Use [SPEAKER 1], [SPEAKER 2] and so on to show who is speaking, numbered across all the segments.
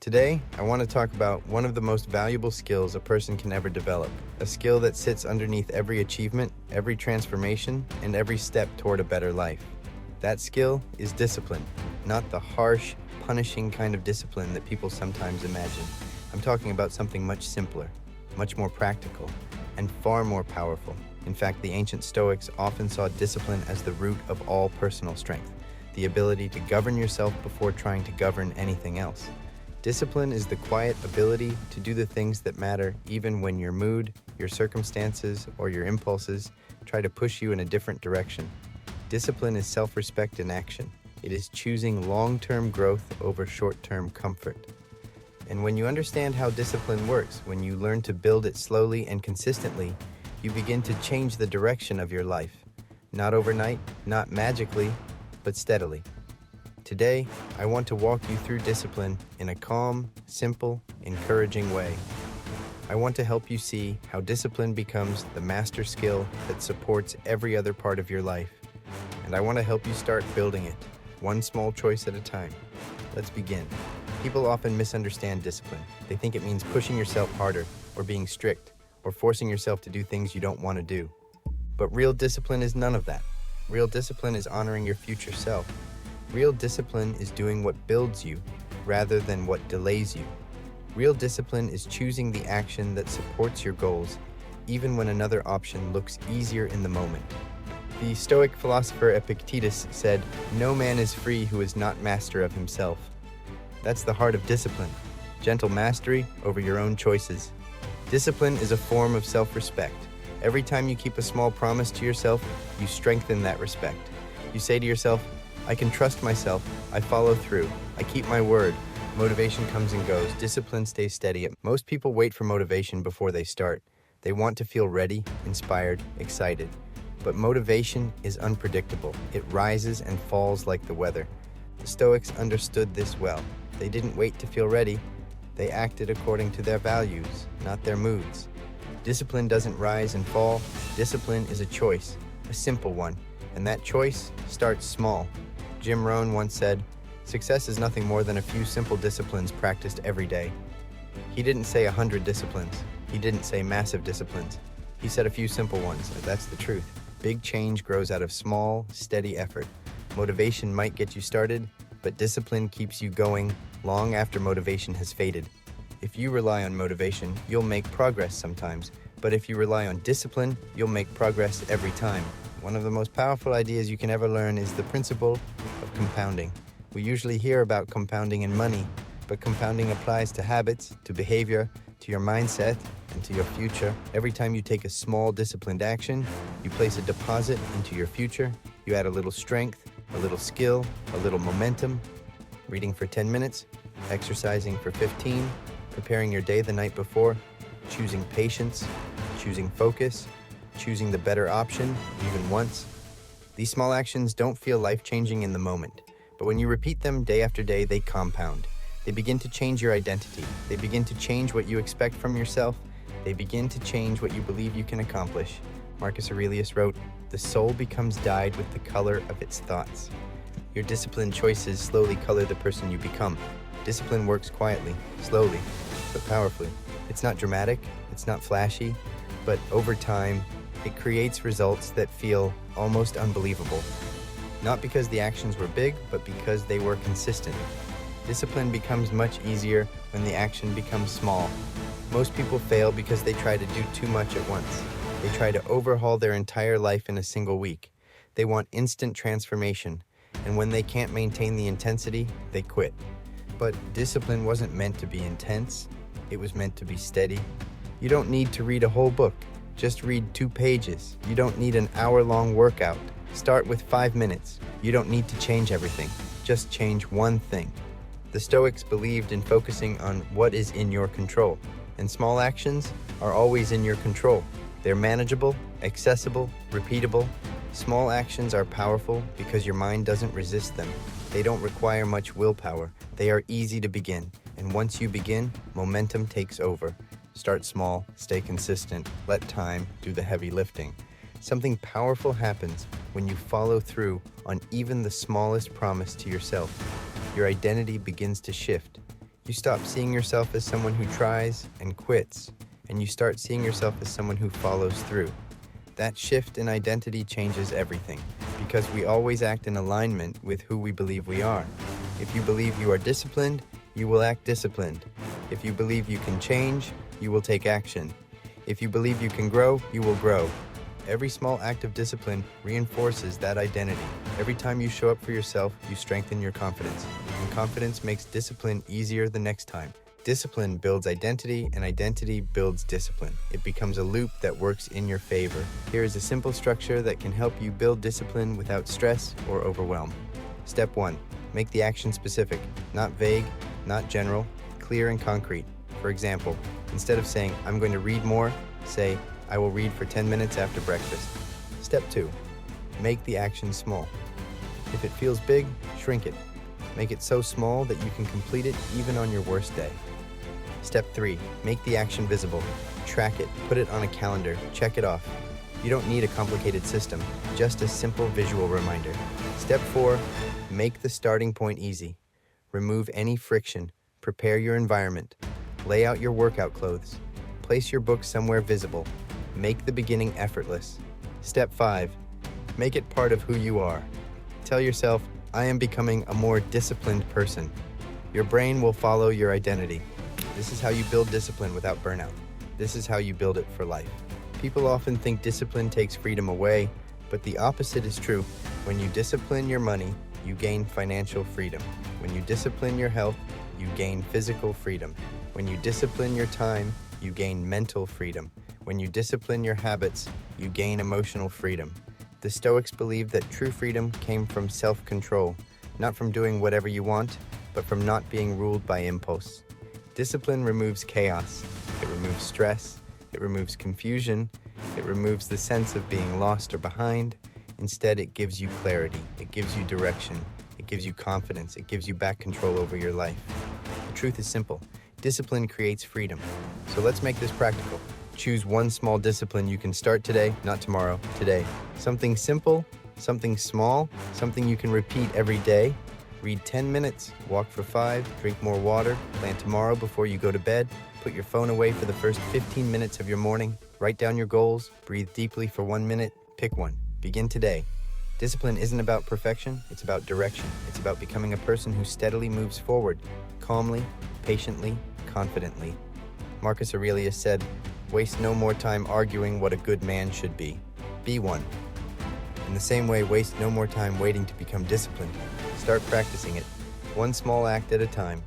[SPEAKER 1] Today, I want to talk about one of the most valuable skills a person can ever develop, a skill that sits underneath every achievement, every transformation, and every step toward a better life. That skill is discipline, not the harsh, punishing kind of discipline that people sometimes imagine. I'm talking about something much simpler, much more practical, and far more powerful. In fact, the ancient Stoics often saw discipline as the root of all personal strength, the ability to govern yourself before trying to govern anything else. Discipline is the quiet ability to do the things that matter even when your mood, your circumstances, or your impulses try to push you in a different direction. Discipline is self-respect in action. It is choosing long-term growth over short-term comfort. And when you understand how discipline works, when you learn to build it slowly and consistently, you begin to change the direction of your life. Not overnight, not magically, but steadily. Today, I want to walk you through discipline in a calm, simple, encouraging way. I want to help you see how discipline becomes the master skill that supports every other part of your life. And I want to help you start building it, one small choice at a time. Let's begin. People often misunderstand discipline. They think it means pushing yourself harder, or being strict, or forcing yourself to do things you don't want to do. But real discipline is none of that. Real discipline is honoring your future self. Real discipline is doing what builds you rather than what delays you. Real discipline is choosing the action that supports your goals, even when another option looks easier in the moment. The Stoic philosopher Epictetus said, "No man is free who is not master of himself." That's the heart of discipline, gentle mastery over your own choices. Discipline is a form of self-respect. Every time you keep a small promise to yourself, you strengthen that respect. You say to yourself, I can trust myself, I follow through, I keep my word. Motivation comes and goes, discipline stays steady. Most people wait for motivation before they start. They want to feel ready, inspired, excited. But motivation is unpredictable. It rises and falls like the weather. The Stoics understood this well. They didn't wait to feel ready. They acted according to their values, not their moods. Discipline doesn't rise and fall. Discipline is a choice, a simple one. And that choice starts small. Rohn once said, "Success is nothing more than a few simple disciplines practiced every day." He didn't say 100 disciplines. He didn't say massive disciplines. He said a few simple ones, and that's the truth. Big change grows out of small, steady effort. Motivation might get you started, but discipline keeps you going long after motivation has faded. If you rely on motivation, you'll make progress sometimes, but if you rely on discipline, you'll make progress every time. One of the most powerful ideas you can ever learn is the principle of compounding. We usually hear about compounding in money, but compounding applies to habits, to behavior, to your mindset, and to your future. Every time you take a small disciplined action, you place a deposit into your future. You add a little strength, a little skill, a little momentum. Reading for 10 minutes, exercising for 15, preparing your day the night before, choosing patience, choosing focus, choosing the better option, even once. These small actions don't feel life-changing in the moment, but when you repeat them day after day, they compound. They begin to change your identity. They begin to change what you expect from yourself. They begin to change what you believe you can accomplish. Marcus Aurelius wrote, "The soul becomes dyed with the color of its thoughts." Your disciplined choices slowly color the person you become. Discipline works quietly, slowly, but powerfully. It's not dramatic, it's not flashy, but over time, it creates results that feel almost unbelievable. Not because the actions were big, but because they were consistent. Discipline becomes much easier when the action becomes small. Most people fail because they try to do too much at once. They try to overhaul their entire life in a single week. They want instant transformation, and when they can't maintain the intensity, they quit. But discipline wasn't meant to be intense. It was meant to be steady. You don't need to read a whole book. Just read 2 pages. You don't need an hour-long workout. Start with 5 minutes. You don't need to change everything. Just change one thing. The Stoics believed in focusing on what is in your control, and small actions are always in your control. They're manageable, accessible, repeatable. Small actions are powerful because your mind doesn't resist them. They don't require much willpower. They are easy to begin, and once you begin, momentum takes over. Start small, stay consistent, let time do the heavy lifting. Something powerful happens when you follow through on even the smallest promise to yourself. Your identity begins to shift. You stop seeing yourself as someone who tries and quits, and you start seeing yourself as someone who follows through. That shift in identity changes everything, because we always act in alignment with who we believe we are. If you believe you are disciplined, you will act disciplined. If you believe you can change, you will take action. If you believe you can grow, you will grow. Every small act of discipline reinforces that identity. Every time you show up for yourself, you strengthen your confidence. And confidence makes discipline easier the next time. Discipline builds identity, and identity builds discipline. It becomes a loop that works in your favor. Here is a simple structure that can help you build discipline without stress or overwhelm. Step 1. Make the action specific, not vague, not general, clear and concrete. For example, instead of saying, "I'm going to read more," say, "I will read for 10 minutes after breakfast." Step 2. Make the action small. If it feels big, shrink it. Make it so small that you can complete it even on your worst day. Step 3. Make the action visible. Track it, put it on a calendar, check it off. You don't need a complicated system, just a simple visual reminder. Step 4. Make the starting point easy. Remove any friction. Prepare your environment. Lay out your workout clothes. Place your book somewhere visible. Make the beginning effortless. Step 5. Make it part of who you are. Tell yourself, "I am becoming a more disciplined person." Your brain will follow your identity. This is how you build discipline without burnout. This is how you build it for life. People often think discipline takes freedom away, but the opposite is true. When you discipline your money, you gain financial freedom. When you discipline your health, you gain physical freedom. When you discipline your time, you gain mental freedom. When you discipline your habits, you gain emotional freedom. The Stoics believed that true freedom came from self-control, not from doing whatever you want, but from not being ruled by impulse. Discipline removes chaos. It removes stress. It removes confusion. It removes the sense of being lost or behind. Instead, it gives you clarity. It gives you direction. It gives you confidence. It gives you back control over your life. The truth is simple. Discipline creates freedom. So let's make this practical. Choose one small discipline you can start today, not tomorrow, today. Something simple, something small, something you can repeat every day. Read 10 minutes, walk for 5, drink more water, plan tomorrow before you go to bed, put your phone away for the first 15 minutes of your morning, write down your goals, breathe deeply for 1 minute, pick one. Begin today. Discipline isn't about perfection, it's about direction. It's about becoming a person who steadily moves forward, calmly, patiently, confidently. Marcus Aurelius said, "Waste no more time arguing what a good man should be. Be one." In the same way, waste no more time waiting to become disciplined. Start practicing it, one small act at a time.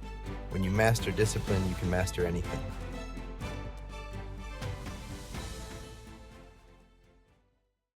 [SPEAKER 1] When you master discipline, you can master anything.